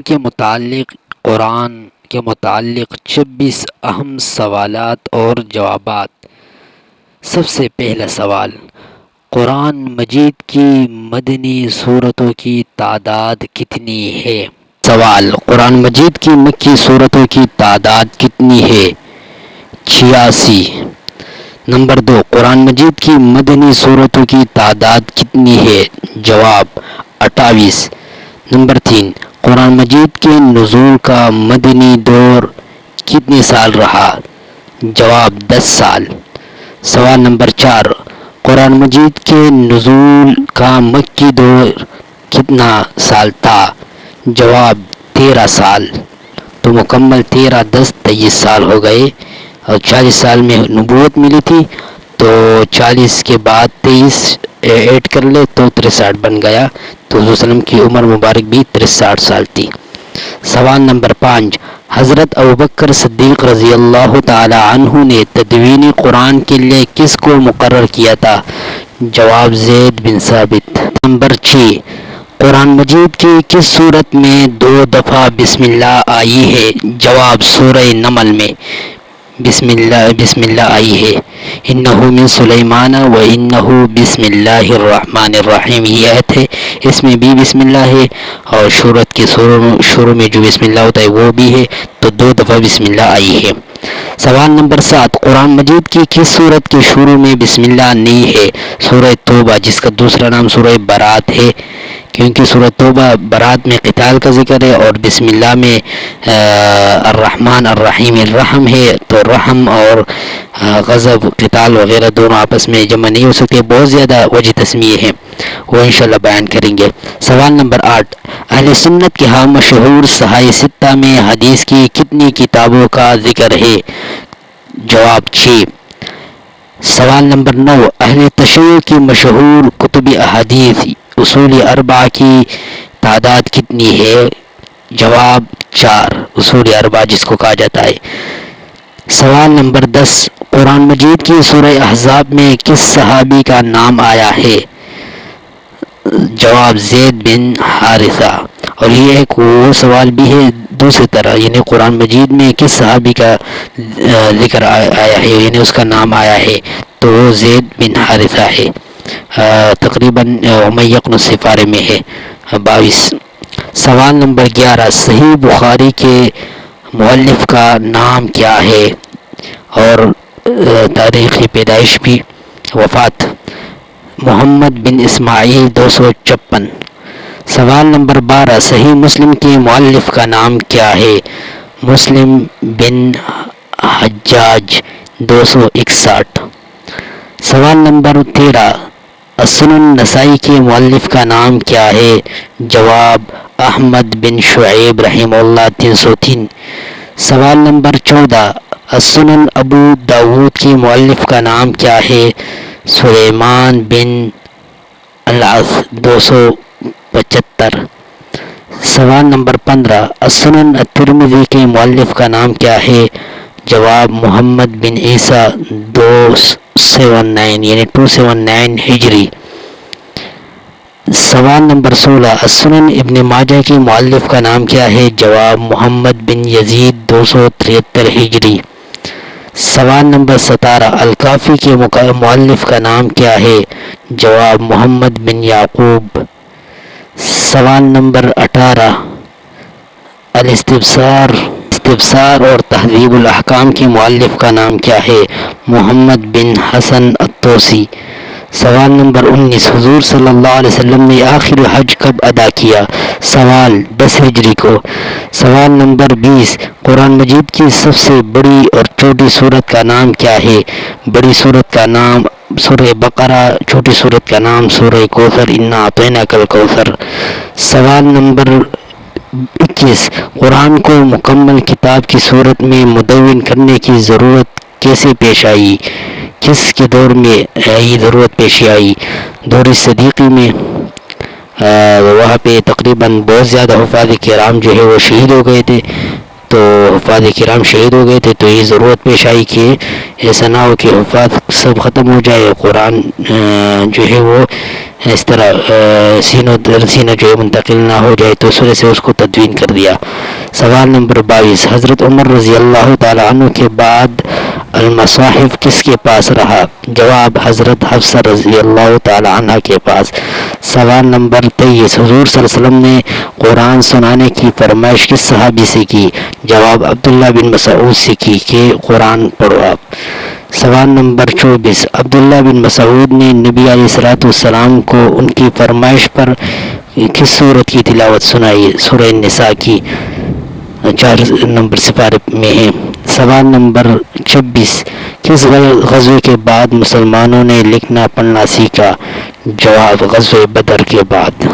کے متعلق قرآن کے متعلق 26 اہم سوالات اور جوابات۔ سب سے پہلا سوال، قرآن مجید کی مدنی سورتوں کی تعداد کتنی ہے؟ سوال، قرآن مجید کی مکی سورتوں کی تعداد کتنی ہے؟ 86۔ نمبر 2، قرآن مجید کی مدنی سورتوں کی تعداد کتنی ہے؟ جواب، 28۔ نمبر 3، قرآن مجید کے نزول کا مدنی دور کتنے سال رہا؟ جواب، 10 سال۔ سوال نمبر 4، قرآن مجید کے نزول کا مکی دور کتنا سال تھا؟ جواب، 13 سال۔ تو مکمل 13 10 23 سال ہو گئے، اور 40 سال میں نبوت ملی تھی، تو 40 کے بعد 23 ایڈ کر لے تو 63 بن گیا، تو حضور صلی اللہ علیہ وسلم کی عمر مبارک بھی 63 سال تھی۔ سوال نمبر 5، حضرت ابوبکر صدیق رضی اللہ تعالی عنہ نے تدوین قرآن کے لیے کس کو مقرر کیا تھا؟ جواب، زید بن ثابت۔ نمبر 6، قرآن مجید کی کس سورت میں 2 دفعہ بسم اللہ آئی ہے؟ جواب، سورہ نمل میں بسم اللہ آئی ہے۔ انہو من سلیمان و انہو بسم اللہ الرحمن الرحیم، یہ آیت ہے، اس میں بھی بسم اللہ ہے، اور سورت کے شروع میں جو بسم اللہ ہوتا ہے وہ بھی ہے، تو 2 دفعہ بسم اللہ آئی ہے۔ سوال نمبر 7، قرآن مجید کی کس سورت کے شروع میں بسم اللہ نہیں ہے؟ سورہ توبہ، جس کا دوسرا نام سورہ برات ہے، کیونکہ سورہ توبہ برات میں قتال کا ذکر ہے، اور بسم اللہ میں الرحمن الرحیم الرحم ہے، تو رحم اور غضب، قتال وغیرہ دونوں آپس میں جمع نہیں ہو سکتے، بہت زیادہ وجہ تسمیہ ہے، وہ انشاءاللہ بیان کریں گے۔ سوال نمبر 8، اہل سنت کے ہاں مشہور صحاح ستہ میں حدیث کی کتنی کتابوں کا ذکر ہے؟ جواب، 6۔ سوال نمبر 9، اہل تشیع کی مشہور کتب احادیث اصول 4 کی تعداد کتنی ہے؟ جواب، 4، اصول 4 جس کو کہا جاتا ہے۔ سوال نمبر 10، قرآن مجید کی سورہ احزاب میں کس صحابی کا نام آیا ہے؟ جواب، زید بن حارثہ۔ اور یہ ایک وہ سوال بھی ہے دوسری طرح، یعنی قرآن مجید میں کس صحابی کا ذکر آیا ہے، یعنی اس کا نام آیا ہے، تو وہ زید بن حارثہ ہے، تقریباً امیہ سفارے میں ہے، 22۔ سوال نمبر 11، صحیح بخاری کے مؤلف کا نام کیا ہے اور تاریخ پیدائش بھی؟ وفات، محمد بن اسماعیل 256۔ سوال نمبر 12، صحیح مسلم کے مؤلف کا نام کیا ہے؟ مسلم بن حجاج 261۔ سوال نمبر 13، السنن نسائی کے مؤلف کا نام کیا ہے؟ جواب، احمد بن شعیب رحمہ اللہ 303۔ سوال نمبر 14، السنن ابو داود کے مؤلف کا نام کیا ہے؟ سلیمان بن العث 275۔ سوال نمبر 15، السنن الترمذی کے مؤلف کا نام کیا ہے؟ جواب، محمد بن عیسیٰ 279 یعنی 279 ہجری۔ سوال نمبر 16، السنن ابن ماجہ کے مؤلف کا نام کیا ہے؟ جواب، محمد بن یزید 273 ہجری۔ سوال نمبر 17، الکافی کے مؤلف کا نام کیا ہے؟ جواب، محمد بن یعقوب۔ سوال نمبر 18، الاستبصار اور تہذیب الاحکام کے مؤلف کا نام کیا ہے؟ محمد بن حسن الطوسی۔ سوال نمبر 19، حضور صلی اللہ علیہ وسلم نے آخر حج کب ادا کیا؟ سوال، 10 ہجری کو۔ سوال نمبر 20، قرآن مجید کی سب سے بڑی اور چھوٹی سورت کا نام کیا ہے؟ بڑی سورت کا نام سورہ بقرہ، چھوٹی سورت کا نام سورہ کوثر، انا اعطیناک الکوثر۔ سوال نمبر 21، قرآن کو مکمل کتاب کی صورت میں مدون کرنے کی ضرورت کیسے پیش آئی؟ کس کے دور میں یہ ضرورت پیش آئی؟ دور صدیقی میں، وہاں پہ تقریباً بہت زیادہ حفاظ کرام جو ہے وہ شہید ہو گئے تھے، تو حفاظ کرام شہید ہو گئے تھے، تو یہ ضرورت پیش آئی کہ ایسا نہ ہو کہ حفاظ سب ختم ہو جائے، قرآن جو ہے وہ اس طرح سینوں در سینہ جو ہے منتقل نہ ہو جائے، تو اس وجہ سے اس کو تدوین کر دیا۔ سوال نمبر 22، حضرت عمر رضی اللہ تعالی عنہ کے بعد المصاحف کس کے پاس رہا؟ جواب، حضرت حفصہ رضی اللہ تعالی عنہ کے پاس۔ سوال نمبر 23، حضور صلی اللہ علیہ وسلم نے قرآن سنانے کی فرمائش کس صحابی سے کی؟ جواب، عبداللہ بن مسعود سے کی کہ قرآن پڑھو آپ۔ سوال نمبر 24، عبداللہ بن مسعود نے نبی علیہ السلام کو ان کی فرمائش پر کس سورت کی تلاوت سنائی؟ سورہ النساء کی 4 نمبر سپارے میں ہے۔ سوال نمبر 26، کس غزوے کے بعد مسلمانوں نے لکھنا پڑھنا سیکھا؟ جواب، غزوہ بدر کے بعد۔